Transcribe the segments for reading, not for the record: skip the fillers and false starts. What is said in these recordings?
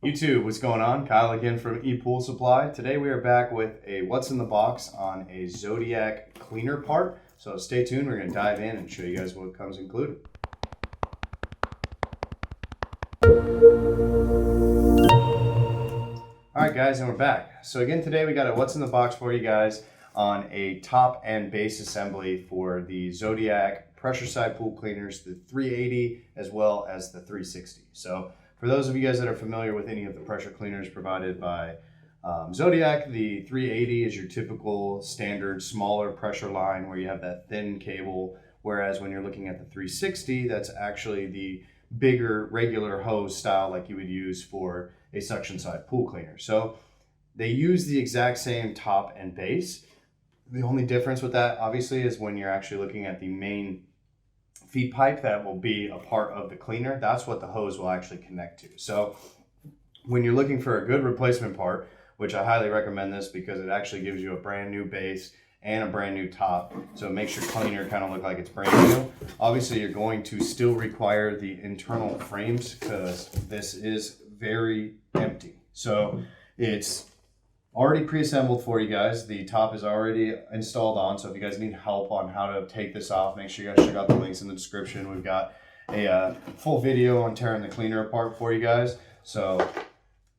YouTube, what's going on? Kyle again from ePoolSupply. Today we are back with a what's in the box on a Zodiac cleaner part. So stay tuned, we're going to dive in and show you guys what comes included. Alright guys, and we're back. So again today we got a what's in the box for you guys on a top and base assembly for the Zodiac pressure side pool cleaners, the 380 as well as the 360. So for those of you guys that are familiar with any of the pressure cleaners provided by Zodiac, the 380 is your typical standard smaller pressure line where you have that thin cable, whereas when you're looking at the 360, that's actually the bigger regular hose style like you would use for a suction side pool cleaner. So they use the exact same top and base. The only difference with that obviously is when you're actually looking at the main feed pipe that will be a part of the cleaner, that's what the hose will actually connect to. So when you're looking for a good replacement part, which I highly recommend this because it actually gives you a brand new base and a brand new top, so it makes your cleaner kind of look like it's brand new. Obviously you're going to still require the internal frames because this is very empty. So it's already pre-assembled for you guys. The top is already installed on, so if you guys need help on how to take this off, make sure you guys check out the links in the description. We've got a full video on tearing the cleaner apart for you guys. So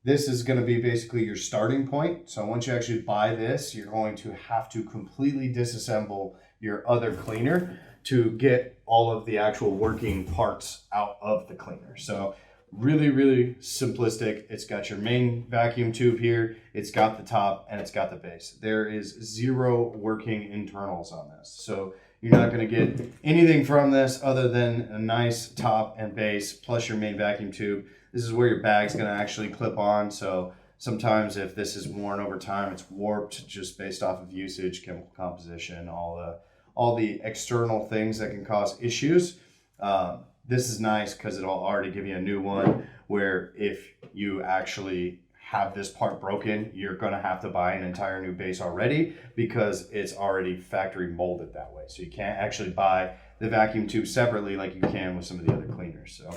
this is going to be basically your starting point. So once you actually buy this, you're going to have to completely disassemble your other cleaner to get all of the actual working parts out of the cleaner. So really simplistic. It's got your main vacuum tube here, it's got the top, and it's got the base. There is zero working internals on this, so you're not going to get anything from this other than a nice top and base plus your main vacuum tube. This is where your bag's going to actually clip on, so sometimes if this is worn over time, it's warped just based off of usage, chemical composition, all the external things that can cause issues. This is nice because it'll already give you a new one, where if you actually have this part broken, you're going to have to buy an entire new base already because it's already factory molded that way. So you can't actually buy the vacuum tube separately like you can with some of the other cleaners. So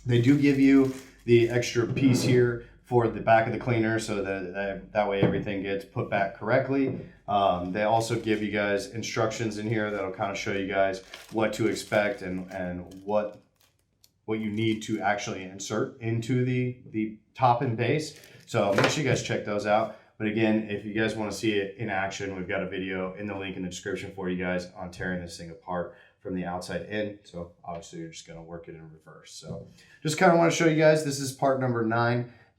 they do give you the extra piece here for the back of the cleaner so that way everything gets put back correctly. They also give you guys instructions in here that'll kind of show you guys what to expect and what you need to actually insert into the top and base. So make sure you guys check those out. But again, if you guys want to see it in action, we've got a video in the link in the description for you guys on tearing this thing apart from the outside in. So obviously you're just going to work it in reverse. So just kind of want to show you guys, this is part number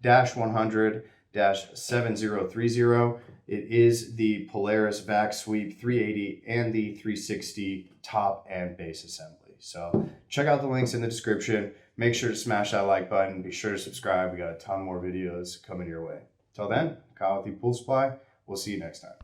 9-100-7030. It is the Polaris Vac-Sweep 380 and the 360 top and base assembly. So check out the links in the description. Make sure to smash that like button. Be sure to subscribe. We got a ton more videos coming your way. Till then, Kyle with ePoolSupply. We'll see you next time.